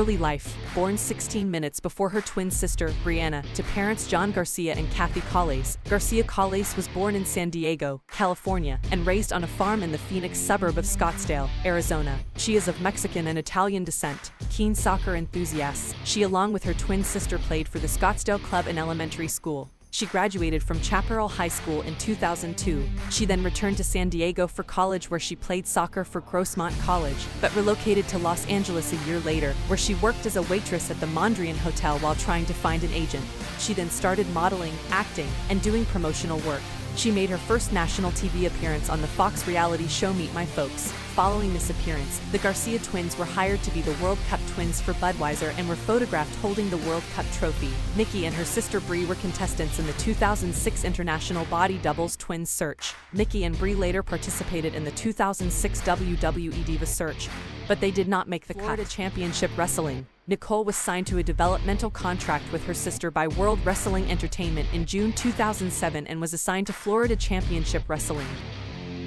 Early life. Born 16 minutes before her twin sister, Brianna, to parents John Garcia and Kathy Calles. Garcia Calles was born in San Diego, California, and raised on a farm in the Phoenix suburb of Scottsdale, Arizona. She is of Mexican and Italian descent. Keen soccer enthusiasts, she along with her twin sister played for the Scottsdale Club in elementary school. She graduated from Chaparral High School in 2002. She then returned to San Diego for college where she played soccer for Grossmont College, but relocated to Los Angeles a year later, where she worked as a waitress at the Mondrian Hotel while trying to find an agent. She then started modeling, acting, and doing promotional work. She made her first national TV appearance on the Fox reality show Meet My Folks. Following this appearance, the Garcia twins were hired to be the World Cup twins for Budweiser and were photographed holding the World Cup trophy. Nikki and her sister Brie were contestants in the 2006 International Body Doubles Twins Search. Nikki and Brie later participated in the 2006 WWE Divas Search, but they did not make the Florida Championship Wrestling. Nicole was signed to a developmental contract with her sister by World Wrestling Entertainment in June 2007 and was assigned to Florida Championship Wrestling,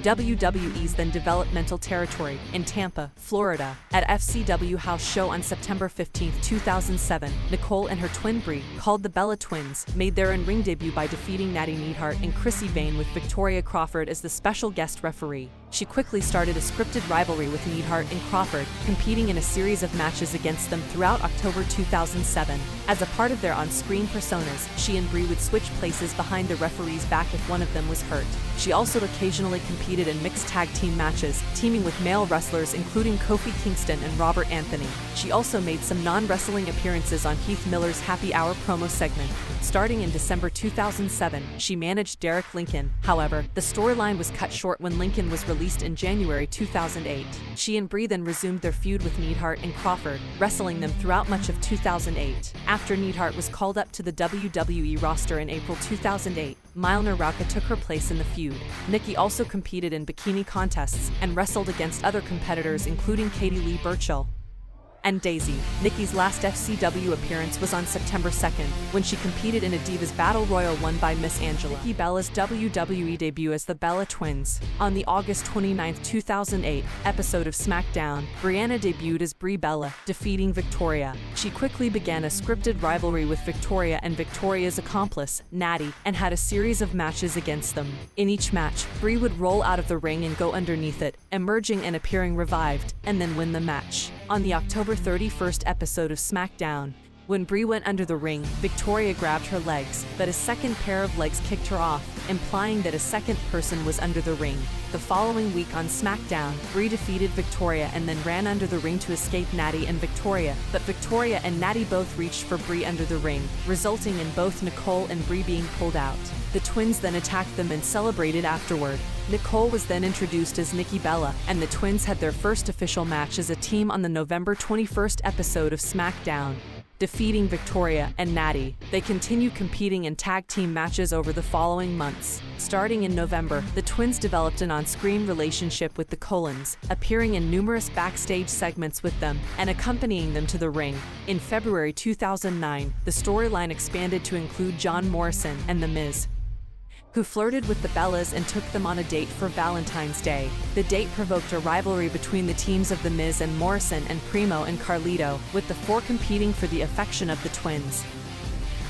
WWE's then developmental territory, in Tampa, Florida. At FCW House Show on September 15, 2007, Nicole and her twin Brie, called the Bella Twins, made their in-ring debut by defeating Nattie Neidhart and Chrissy Vane with Victoria Crawford as the special guest referee. She quickly started a scripted rivalry with Neidhart and Crawford, competing in a series of matches against them throughout October 2007. As a part of their on-screen personas, she and Brie would switch places behind the referee's back if one of them was hurt. She also occasionally competed in mixed tag team matches, teaming with male wrestlers including Kofi Kingston and Robert Anthony. She also made some non-wrestling appearances on Heath Miller's Happy Hour promo segment. Starting in December 2007, she managed Derek Lincoln. However, the storyline was cut short when Lincoln was released in January 2008. She and Brie then resumed their feud with Neidhart and Crawford, wrestling them throughout much of 2008. After Neidhart was called up to the WWE roster in April 2008, Milner Rauka took her place in the feud. Nikki also competed in bikini contests and wrestled against other competitors including Katie Lee Burchill and Daisy. Nikki's last FCW appearance was on September 2nd, when she competed in a Divas Battle Royal won by Miss Angela. Nikki Bella's WWE debut as the Bella Twins. On the August 29, 2008, episode of SmackDown, Brianna debuted as Brie Bella, defeating Victoria. She quickly began a scripted rivalry with Victoria and Victoria's accomplice, Nattie, and had a series of matches against them. In each match, Brie would roll out of the ring and go underneath it, emerging and appearing revived, and then win the match. On the October 31st episode of SmackDown, when Brie went under the ring, Victoria grabbed her legs, but a second pair of legs kicked her off, implying that a second person was under the ring. The following week on SmackDown, Brie defeated Victoria and then ran under the ring to escape Nattie and Victoria, but Victoria and Nattie both reached for Brie under the ring, resulting in both Nicole and Brie being pulled out. The twins then attacked them and celebrated afterward. Nicole was then introduced as Nikki Bella, and the twins had their first official match as a team on the November 21st episode of SmackDown, defeating Victoria and Nattie. They continued competing in tag team matches over the following months. Starting in November, the twins developed an on-screen relationship with the Colons, appearing in numerous backstage segments with them and accompanying them to the ring. In February 2009, the storyline expanded to include John Morrison and The Miz, who flirted with the Bellas and took them on a date for Valentine's Day. The date provoked a rivalry between the teams of The Miz and Morrison and Primo and Carlito, with the four competing for the affection of the twins,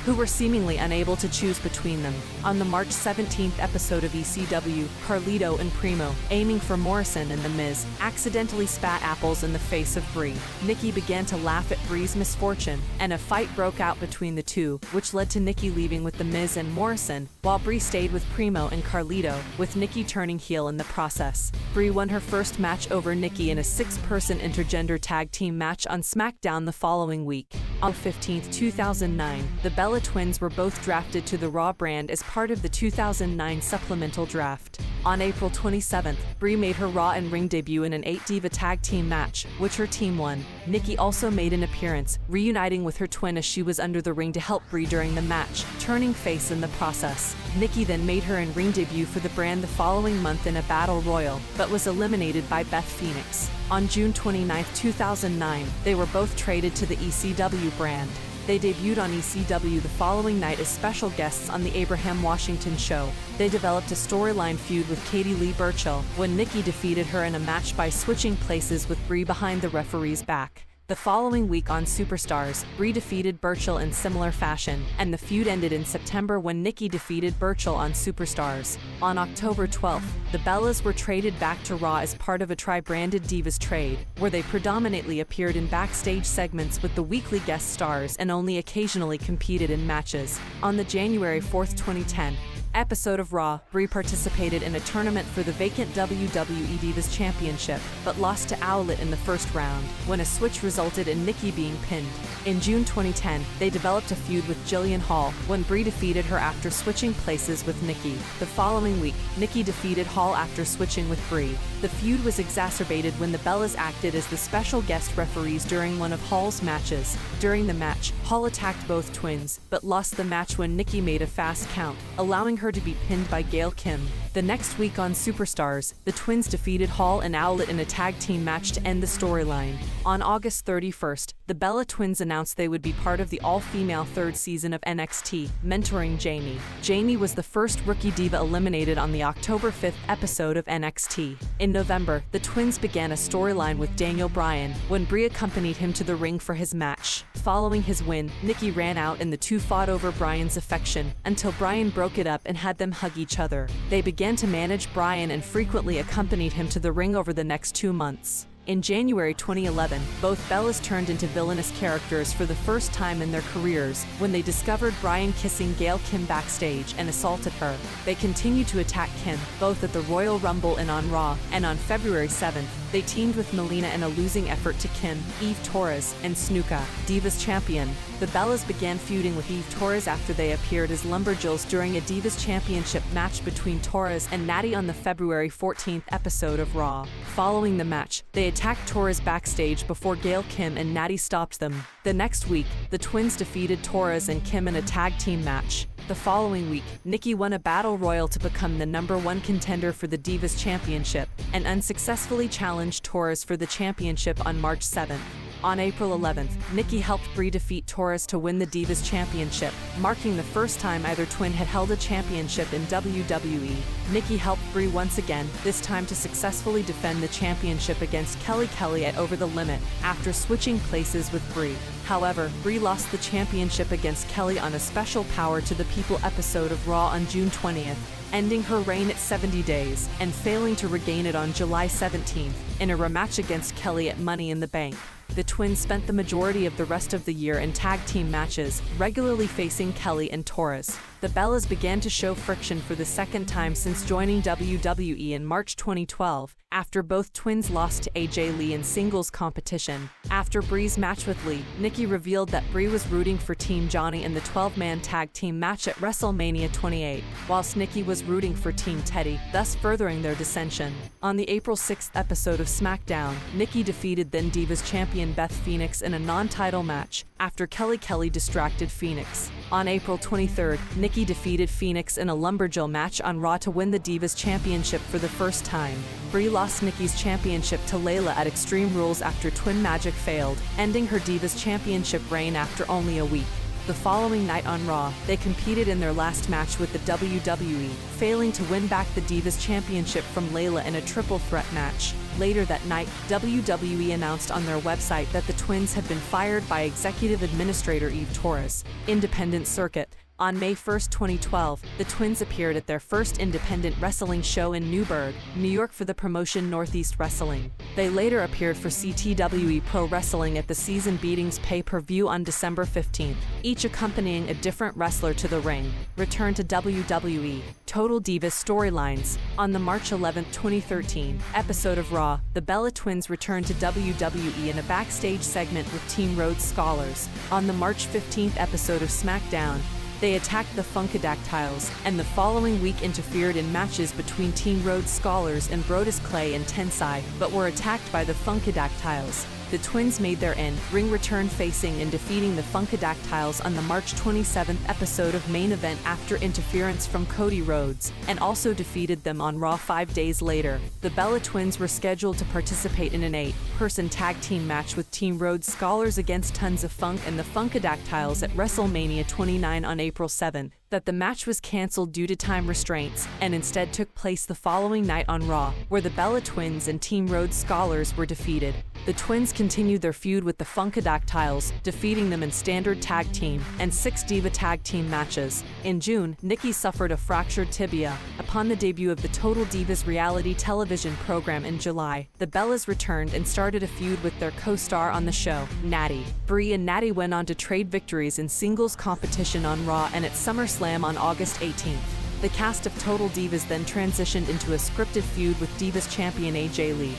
who were seemingly unable to choose between them. On the March 17th episode of ECW, Carlito and Primo, aiming for Morrison and The Miz, accidentally spat apples in the face of Brie. Nikki began to laugh at Brie's misfortune, and a fight broke out between the two, which led to Nikki leaving with The Miz and Morrison, while Brie stayed with Primo and Carlito, with Nikki turning heel in the process. Brie won her first match over Nikki in a 6-person intergender tag team match on SmackDown the following week. On 15, 2009, the Bella Twins were both drafted to the Raw brand as part of the 2009 supplemental draft. On April 27th, Brie made her Raw and Ring debut in an 8-diva tag team match, which her team won. Nikki also made an appearance, reuniting with her twin as she was under the ring to help Brie during the match, turning face in the process. Nikki then made her in-ring debut for the brand the following month in a Battle Royal, but was eliminated by Beth Phoenix. On June 29, 2009, they were both traded to the ECW brand. They debuted on ECW the following night as special guests on the Abraham Washington Show. They developed a storyline feud with Katie Lee Burchill when Nikki defeated her in a match by switching places with Brie behind the referee's back. The following week on Superstars, Brie defeated Burchill in similar fashion, and the feud ended in September when Nikki defeated Burchill on Superstars. On October 12th, the Bellas were traded back to Raw as part of a tri-branded Divas trade, where they predominantly appeared in backstage segments with the weekly guest stars and only occasionally competed in matches. On the January 4th, 2010, episode of Raw, Brie participated in a tournament for the vacant WWE Divas Championship, but lost to Owlet in the first round, when a switch resulted in Nikki being pinned. In June 2010, they developed a feud with Jillian Hall, when Brie defeated her after switching places with Nikki. The following week, Nikki defeated Hall after switching with Brie. The feud was exacerbated when the Bellas acted as the special guest referees during one of Hall's matches. During the match, Hall attacked both twins, but lost the match when Nikki made a fast count, allowing her to be pinned by Gail Kim. The next week on Superstars, the twins defeated Hall and Owlet in a tag team match to end the storyline. On August 31st, the Bella twins announced they would be part of the all-female third season of NXT, mentoring Jamie. Jamie was the first rookie diva eliminated on the October 5th episode of NXT. In November, the twins began a storyline with Daniel Bryan, when Brie accompanied him to the ring for his match. Following his win, Nikki ran out and the two fought over Bryan's affection, until Bryan broke it up and had them hug each other. They began to manage Bryan and frequently accompanied him to the ring over the next 2 months. In January 2011, both Bellas turned into villainous characters for the first time in their careers when they discovered Bryan kissing Gail Kim backstage and assaulted her. They continued to attack Kim, both at the Royal Rumble and on Raw, and on February 7th, they teamed with Melina in a losing effort to Kim, Eve Torres, and Snuka, Divas Champion. The Bellas began feuding with Eve Torres after they appeared as Lumberjills during a Divas Championship match between Torres and Nattie on the February 14th episode of Raw. Following the match, they attacked Torres backstage before Gail Kim and Nattie stopped them. The next week, the twins defeated Torres and Kim in a tag team match. The following week, Nikki won a battle royal to become the #1 contender for the Divas Championship, and unsuccessfully challenged Torres for the championship on March 7th. On April 11th, Nikki helped Brie defeat Torres to win the Divas Championship, marking the first time either twin had held a championship in WWE. Nikki helped Brie once again, this time to successfully defend the championship against Kelly at Over the Limit, after switching places with Brie. However, Brie lost the championship against Kelly on a special Power to the People episode of Raw on June 20th, ending her reign at 70 days, and failing to regain it on July 17th, in a rematch against Kelly at Money in the Bank. The twins spent the majority of the rest of the year in tag team matches, regularly facing Kelly and Torres. The Bellas began to show friction for the second time since joining WWE in March 2012, after both twins lost to AJ Lee in singles competition. After Brie's match with Lee, Nikki revealed that Brie was rooting for Team Johnny in the 12-man tag team match at WrestleMania 28, whilst Nikki was rooting for Team Teddy, thus furthering their dissension. On the April 6th episode of SmackDown, Nikki defeated then Divas Champion Beth Phoenix in a non-title match, after Kelly distracted Phoenix. On April 23rd, Nikki defeated Phoenix in a Lumberjill match on Raw to win the Divas Championship for the first time. Brie lost Nikki's championship to Layla at Extreme Rules after Twin Magic failed, ending her Divas Championship reign after only a week. The following night on Raw, they competed in their last match with the WWE, failing to win back the Divas Championship from Layla in a triple threat match. Later that night, WWE announced on their website that the twins had been fired by Executive Administrator Eve Torres. Independent Circuit. On May 1, 2012, the twins appeared at their first independent wrestling show in Newburgh, New York for the promotion Northeast Wrestling. They later appeared for CTWE Pro Wrestling at the Season Beatings pay-per-view on December 15th, each accompanying a different wrestler to the ring. Return to WWE. Total Divas storylines. On the March 11, 2013, episode of Raw, the Bella twins returned to WWE in a backstage segment with Team Rhodes Scholars. On the March 15th episode of SmackDown, they attacked the Funkadactyls, and the following week interfered in matches between Team Rhodes Scholars and Brodus Clay and Tensai, but were attacked by the Funkadactyls. The twins made their in-ring return facing and defeating the Funkadactyls on the March 27th episode of Main Event after interference from Cody Rhodes, and also defeated them on Raw 5 days later. The Bella twins were scheduled to participate in an 8-person tag team match with Team Rhodes Scholars against Tons of Funk and the Funkadactyls at WrestleMania 29 on April 7. That the match was cancelled due to time restraints, and instead took place the following night on Raw, where the Bella twins and Team Rhodes Scholars were defeated. the twins continued their feud with the Funkadactyls, defeating them in standard tag team and 6 Diva tag team matches. In June, Nikki suffered a fractured tibia. Upon the debut of the Total Divas reality television program in July, the Bellas returned and started a feud with their co-star on the show, Nattie. Brie and Nattie went on to trade victories in singles competition on Raw and at SummerSlam on August 18th. The cast of Total Divas then transitioned into a scripted feud with Divas Champion AJ Lee,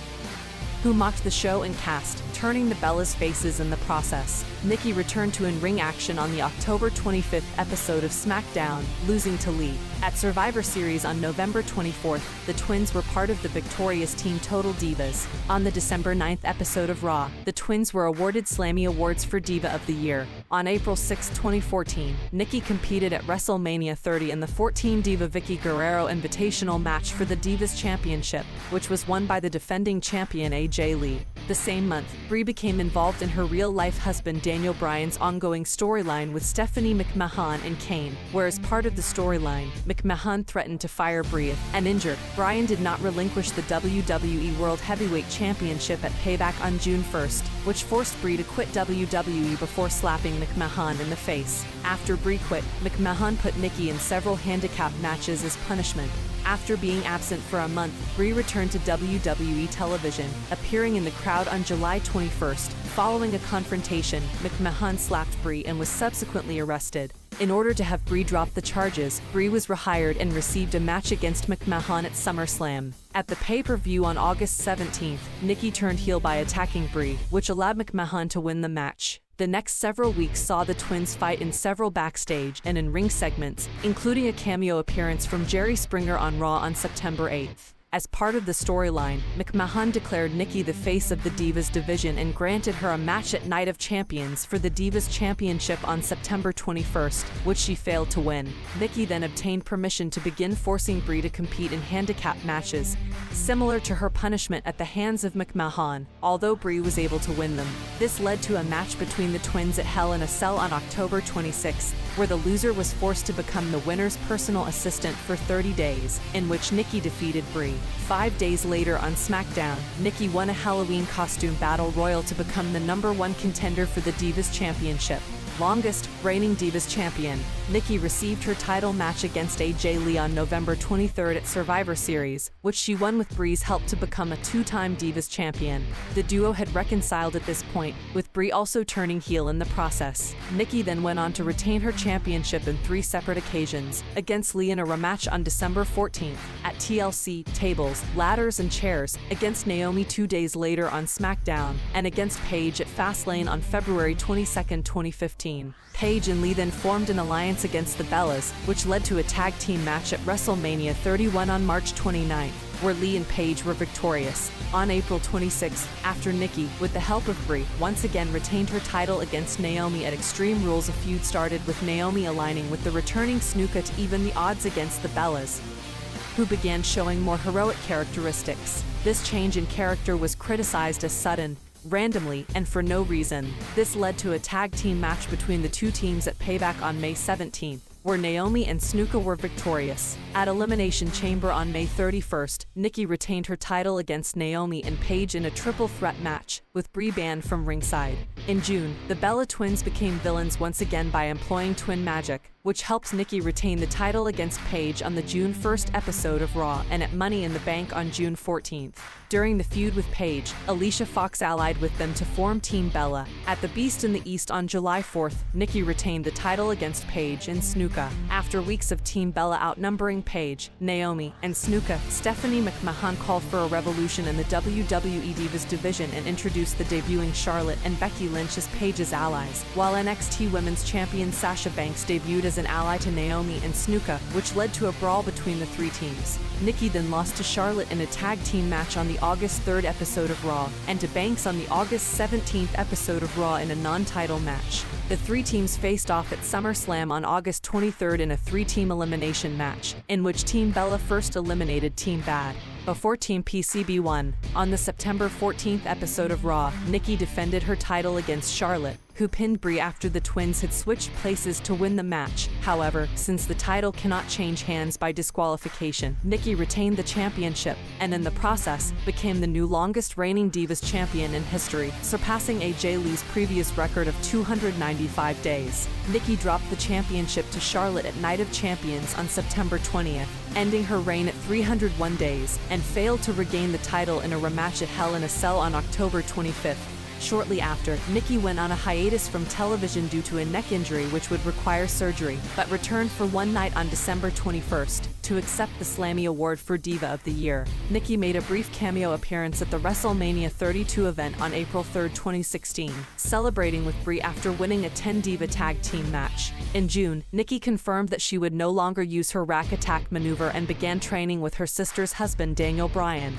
who mocked the show and cast, turning the Bellas faces in the process. Nikki returned to in-ring action on the October 25th episode of SmackDown, losing to Lee. At Survivor Series on November 24th, the twins were part of the victorious team Total Divas. On the December 9th episode of Raw, the twins were awarded Slammy Awards for Diva of the Year. On April 6, 2014, Nikki competed at WrestleMania 30 in the 14 Diva Vicky Guerrero Invitational match for the Divas Championship, which was won by the defending champion AJ Lee. The same month, Brie became involved in her real-life husband Daniel Bryan's ongoing storyline with Stephanie McMahon and Kane, where as part of the storyline, McMahon threatened to fire Brie and injured. Bryan did not relinquish the WWE World Heavyweight Championship at Payback on June 1st, which forced Brie to quit WWE before slapping McMahon in the face. After Brie quit, McMahon put Nikki in several handicap matches as punishment. After being absent for a month, Brie returned to WWE television, appearing in the crowd on July 21st. Following a confrontation, McMahon slapped Brie and was subsequently arrested. In order to have Brie drop the charges, Brie was rehired and received a match against McMahon at SummerSlam. At the pay-per-view on August 17th, Nikki turned heel by attacking Brie, which allowed McMahon to win the match. The next several weeks saw the twins fight in several backstage and in-ring segments, including a cameo appearance from Jerry Springer on Raw on September 8th. As part of the storyline, McMahon declared Nikki the face of the Divas division and granted her a match at Night of Champions for the Divas Championship on September 21st, which she failed to win. Nikki then obtained permission to begin forcing Brie to compete in handicap matches, similar to her punishment at the hands of McMahon, although Brie was able to win them. This led to a match between the twins at Hell in a Cell on October 26th, where the loser was forced to become the winner's personal assistant for 30 days, in which Nikki defeated Brie. 5 days later on SmackDown, Nikki won a Halloween costume battle royal to become the #1 contender for the Divas Championship. Longest reigning Divas champion, Nikki received her title match against AJ Lee on November 23rd at Survivor Series, which she won with Brie's help to become a 2-time Divas champion. The duo had reconciled at this point, with Brie also turning heel in the process. Nikki then went on to retain her championship in 3 separate occasions, against Lee in a rematch on December 14th, at TLC, Tables, Ladders and Chairs, against Naomi 2 days later on SmackDown, and against Paige at Fastlane on February 22, 2015. Paige and Lee then formed an alliance against the Bellas, which led to a tag team match at WrestleMania 31 on March 29, where Lee and Paige were victorious. On April 26, after Nikki, with the help of Brie, once again retained her title against Naomi at Extreme Rules, a feud started with Naomi aligning with the returning Snuka to even the odds against the Bellas, who began showing more heroic characteristics. This change in character was criticized as sudden, randomly, and for no reason. This led to a tag team match between the two teams at Payback on May 17th, where Naomi and Snuka were victorious. At Elimination Chamber on May 31st, Nikki retained her title against Naomi and Paige in a triple threat match, with Brie banned from ringside. In June, the Bella twins became villains once again by employing twin magic, which helped Nikki retain the title against Paige on the June 1st episode of Raw and at Money in the Bank on June 14th. During the feud with Paige, Alicia Fox allied with them to form Team Bella. At the Beast in the East on July 4th, Nikki retained the title against Paige and Snuka. After weeks of Team Bella outnumbering Paige, Naomi, and Snuka, Stephanie McMahon called for a revolution in the WWE Divas division and introduced the debuting Charlotte and Becky Lynch as Paige's allies, while NXT Women's Champion Sasha Banks debuted as an ally to Naomi and Snuka, which led to a brawl between the 3 teams. Nikki then lost to Charlotte in a tag team match on the August 3rd episode of Raw, and to Banks on the August 17th episode of Raw in a non-title match. The 3 teams faced off at SummerSlam on August 23rd in a 3-team elimination match, in which Team Bella first eliminated Team Bad, before Team PCB won. On the September 14th episode of Raw, Nikki defended her title against Charlotte, who pinned Brie after the twins had switched places to win the match. However, since the title cannot change hands by disqualification, Nikki retained the championship, and in the process, became the new longest reigning Divas Champion in history, surpassing AJ Lee's previous record of 295 days. Nikki dropped the championship to Charlotte at Night of Champions on September 20th, ending her reign at 301 days, and failed to regain the title in a rematch at Hell in a Cell on October 25th. Shortly after, Nikki went on a hiatus from television due to a neck injury which would require surgery, but returned for one night on December 21st to accept the Slammy Award for Diva of the Year. Nikki made a brief cameo appearance at the WrestleMania 32 event on April 3, 2016, celebrating with Brie after winning a 10-diva tag team match. In June, Nikki confirmed that she would no longer use her rack attack maneuver and began training with her sister's husband Daniel Bryan,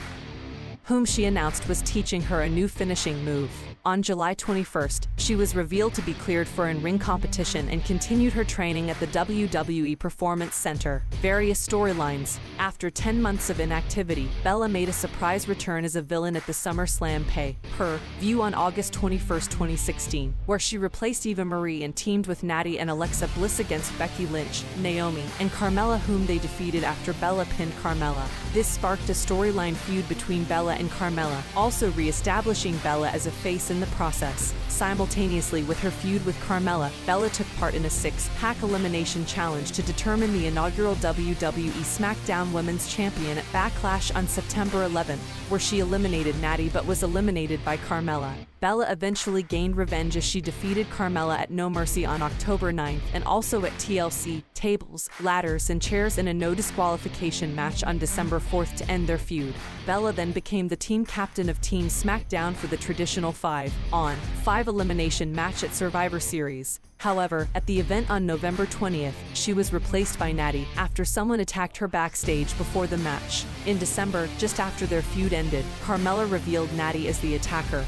whom she announced was teaching her a new finishing move. On July 21st, she was revealed to be cleared for in-ring competition and continued her training at the WWE Performance Center. Various storylines. After 10 months of inactivity, Bella made a surprise return as a villain at the SummerSlam pay-per-view on August 21, 2016, where she replaced Eva Marie and teamed with Nattie and Alexa Bliss against Becky Lynch, Naomi, and Carmella, whom they defeated after Bella pinned Carmella. This sparked a storyline feud between Bella and Carmella, also re-establishing Bella as a face in the process. Simultaneously with her feud with Carmella, Bella took part in a six-pack elimination challenge to determine the inaugural WWE SmackDown Women's Champion at Backlash on September 11th, where she eliminated Nattie but was eliminated by Carmella. Bella eventually gained revenge as she defeated Carmella at No Mercy on October 9th and also at TLC, Tables, Ladders and Chairs in a no disqualification match on December 4th to end their feud. Bella then became the team captain of Team SmackDown for the traditional 5-on-5 elimination match at Survivor Series. However, at the event on November 20th, she was replaced by Nattie after someone attacked her backstage before the match. In December, just after their feud ended, Carmella revealed Nattie as the attacker,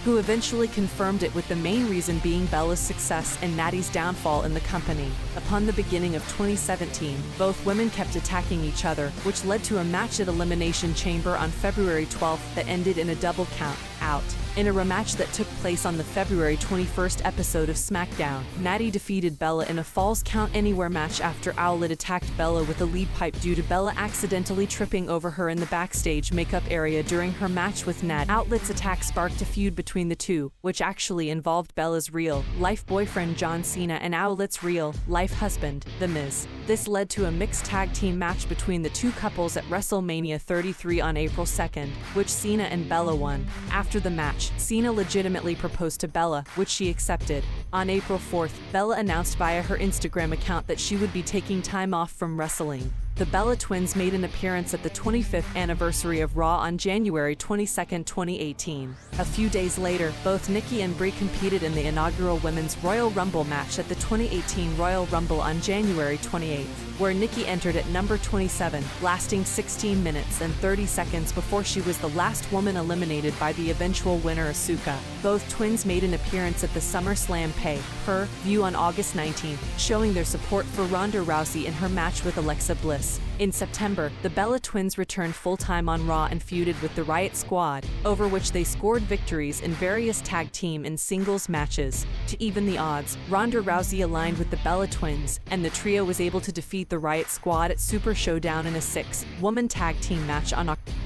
who eventually confirmed it, with the main reason being Bella's success and Nattie's downfall in the company. Upon the beginning of 2017, both women kept attacking each other, which led to a match at Elimination Chamber on February 12th that ended in a double count out. In a rematch that took place on the February 21st episode of SmackDown, Nattie defeated Bella in a Falls Count Anywhere match after Owlette attacked Bella with a lead pipe due to Bella accidentally tripping over her in the backstage makeup area during her match with Nattie. Owlette's attack sparked a feud between the two, which actually involved Bella's real-life boyfriend John Cena and Owlette's real-life husband, The Miz. This led to a mixed tag team match between the two couples at WrestleMania 33 on April 2nd, which Cena and Bella won. After the match, Cena legitimately proposed to Bella, which she accepted. On April 4th, Bella announced via her Instagram account that she would be taking time off from wrestling. The Bella twins made an appearance at the 25th anniversary of Raw on January 22, 2018. A few days later, both Nikki and Brie competed in the inaugural Women's Royal Rumble match at the 2018 Royal Rumble on January 28, where Nikki entered at number 27, lasting 16 minutes and 30 seconds before she was the last woman eliminated by the eventual winner Asuka. Both twins made an appearance at the SummerSlam pay-per-view on August 19, showing their support for Ronda Rousey in her match with Alexa Bliss. In September, the Bella twins returned full-time on Raw and feuded with the Riot Squad, over which they scored victories in various tag team and singles matches. To even the odds, Ronda Rousey aligned with the Bella twins, and the trio was able to defeat the Riot Squad at Super Showdown in a six-woman tag team match on October.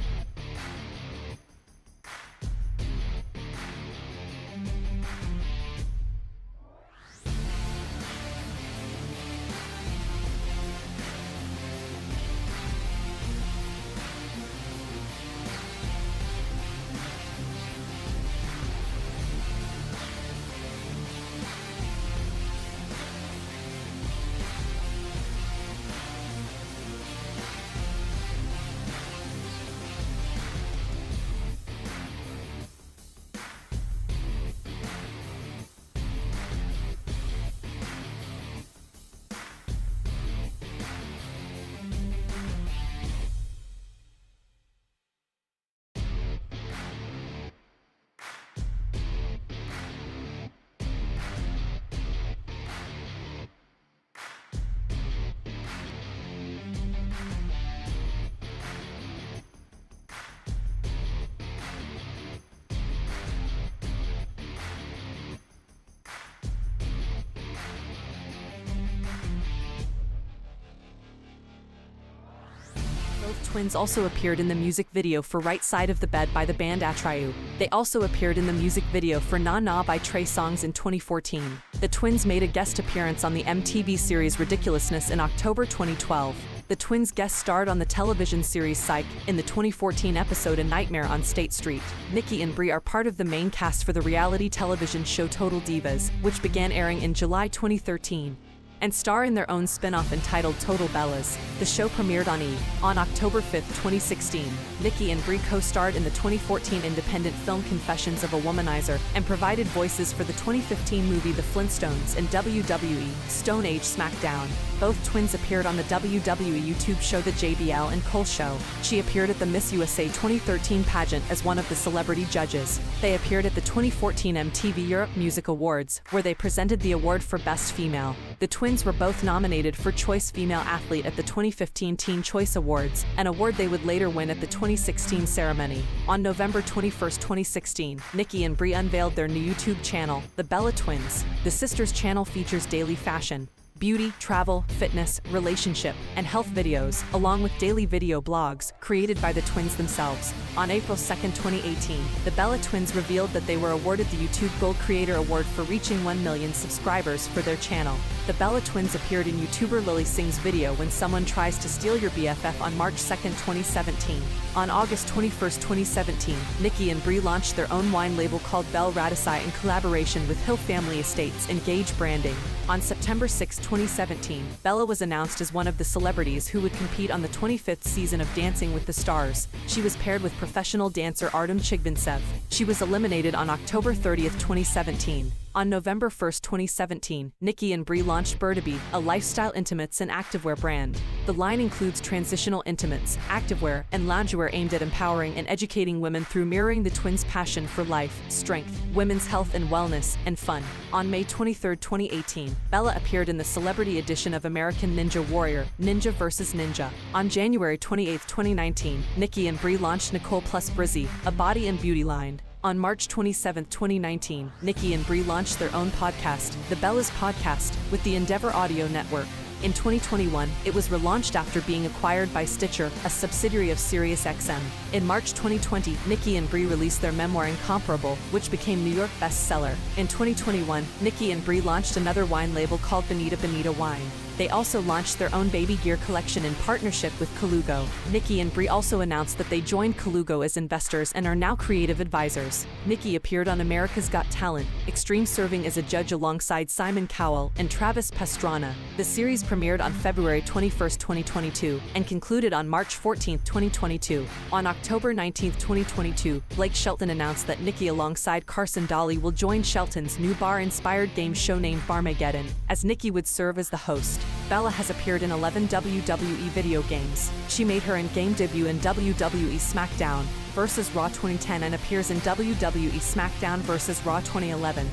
twins also appeared in the music video for Right Side of the Bed by the band Atriu. They also appeared in the music video for Na Na by Trey Songz in 2014. The twins made a guest appearance on the MTV series Ridiculousness in October 2012. The twins guest starred on the television series Psych in the 2014 episode A Nightmare on State Street. Nikki and Brie are part of the main cast for the reality television show Total Divas, which began airing in July 2013, and star in their own spin-off entitled Total Bellas. The show premiered on E! On October 5, 2016. Nikki and Brie co-starred in the 2014 independent film Confessions of a Womanizer and provided voices for the 2015 movie The Flintstones and WWE Stone Age SmackDown. Both twins appeared on the WWE YouTube show The JBL and Cole Show. She appeared at the Miss USA 2013 pageant as one of the celebrity judges. They appeared at the 2014 MTV Europe Music Awards, where they presented the award for Best Female. The twins were both nominated for Choice Female Athlete at the 2015 Teen Choice Awards, an award they would later win at the 2016 ceremony. On November 21, 2016, Nikki and Brie unveiled their new YouTube channel, The Bella Twins. The sisters' channel features daily fashion, beauty, travel, fitness, relationship, and health videos, along with daily video blogs created by the twins themselves. On April 2, 2018, the Bella twins revealed that they were awarded the YouTube Gold Creator Award for reaching 1 million subscribers for their channel. The Bella twins appeared in YouTuber Lily Singh's video When Someone Tries to Steal Your BFF on March 2, 2017. On August 21, 2017, Nikki and Brie launched their own wine label called Belle Radisai in collaboration with Hill Family Estates and Gage Branding. On September 6, 2017, Bella was announced as one of the celebrities who would compete on the 25th season of Dancing with the Stars. She was paired with professional dancer Artem Chigvintsev. She was eliminated on October 30, 2017. On November 1, 2017, Nikki and Brie launched Burdaby, a lifestyle intimates and activewear brand. The line includes transitional intimates, activewear, and loungewear aimed at empowering and educating women through mirroring the twins' passion for life, strength, women's health and wellness, and fun. On May 23, 2018, Bella appeared in the celebrity edition of American Ninja Warrior, Ninja vs. Ninja. On January 28, 2019, Nikki and Brie launched Nicole Plus Brizzy, a body and beauty line. On March 27, 2019, Nikki and Brie launched their own podcast, The Bellas Podcast, with the Endeavor Audio Network. In 2021, it was relaunched after being acquired by Stitcher, a subsidiary of SiriusXM. In March 2020, Nikki and Brie released their memoir Incomparable, which became New York bestseller. In 2021, Nikki and Brie launched another wine label called Bonita Bonita Wine. They also launched their own baby gear collection in partnership with Colugo. Nikki and Brie also announced that they joined Colugo as investors and are now creative advisors. Nikki appeared on America's Got Talent, Extreme, serving as a judge alongside Simon Cowell and Travis Pastrana. The series premiered on February 21, 2022, and concluded on March 14, 2022. On October 19, 2022, Blake Shelton announced that Nikki alongside Carson Daly will join Shelton's new bar-inspired game show named Barmageddon, as Nikki would serve as the host. Bella has appeared in 11 WWE video games. She made her in-game debut in WWE SmackDown vs. Raw 2010 and appears in WWE SmackDown vs. Raw 2011,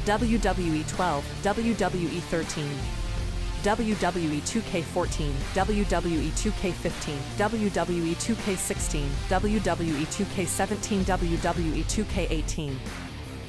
WWE 12, WWE 13, WWE 2K14, WWE 2K15, WWE 2K16, WWE 2K17, WWE 2K18,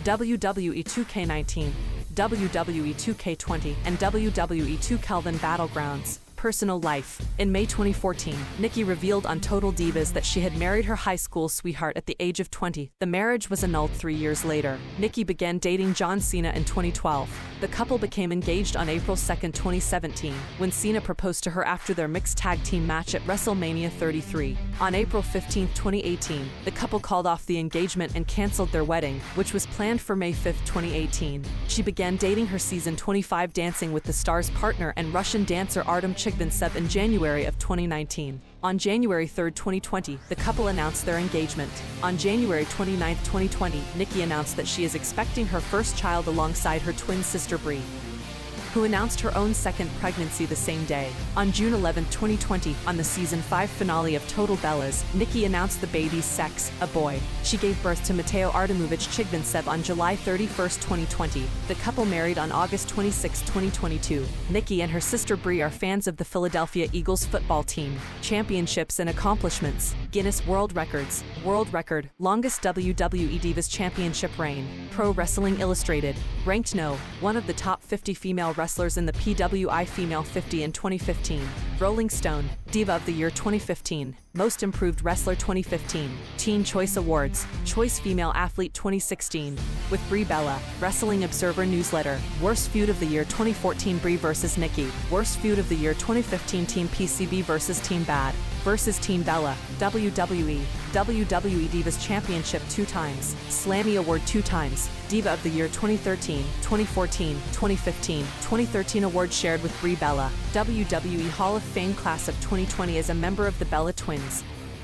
WWE 2K19, WWE 2K20, and WWE 2 Kelvin Battlegrounds. Personal life. In May 2014, Nikki revealed on Total Divas that she had married her high school sweetheart at the age of 20. The marriage was annulled 3 years later. Nikki began dating John Cena in 2012. The couple became engaged on April 2, 2017, when Cena proposed to her after their mixed tag team match at WrestleMania 33. On April 15, 2018, the couple called off the engagement and canceled their wedding, which was planned for May 5, 2018. She began dating her season 25 Dancing with the Stars partner and Russian dancer Artem Chigvintsev in January of 2019. On January 3, 2020, the couple announced their engagement. On January 29, 2020, Nikki announced that she is expecting her first child alongside her twin sister Brie, who announced her own second pregnancy the same day. On June 11, 2020, on the Season 5 finale of Total Bellas, Nikki announced the baby's sex, a boy. She gave birth to Mateo Artemovich Chigvintsev on July 31, 2020. The couple married on August 26, 2022. Nikki and her sister Brie are fans of the Philadelphia Eagles football team. Championships and accomplishments. Guinness World Records. World record, longest WWE Divas Championship reign. Pro Wrestling Illustrated. Ranked No. One of the top 50 female wrestlers in the PWI Female 50 in 2015. Rolling Stone. Diva of the Year 2015, Most Improved Wrestler 2015, Teen Choice Awards, Choice Female Athlete 2016, with Brie Bella, Wrestling Observer Newsletter, Worst Feud of the Year 2014 Brie vs. Nikki, Worst Feud of the Year 2015 Team PCB vs. Team Bad, vs. Team Bella, WWE Divas Championship 2 times, Slammy Award 2 times, Diva of the Year 2013, 2014, 2015, 2013 award shared with Brie Bella, WWE Hall of Fame Class of 2020 as a member of the Bella Twins,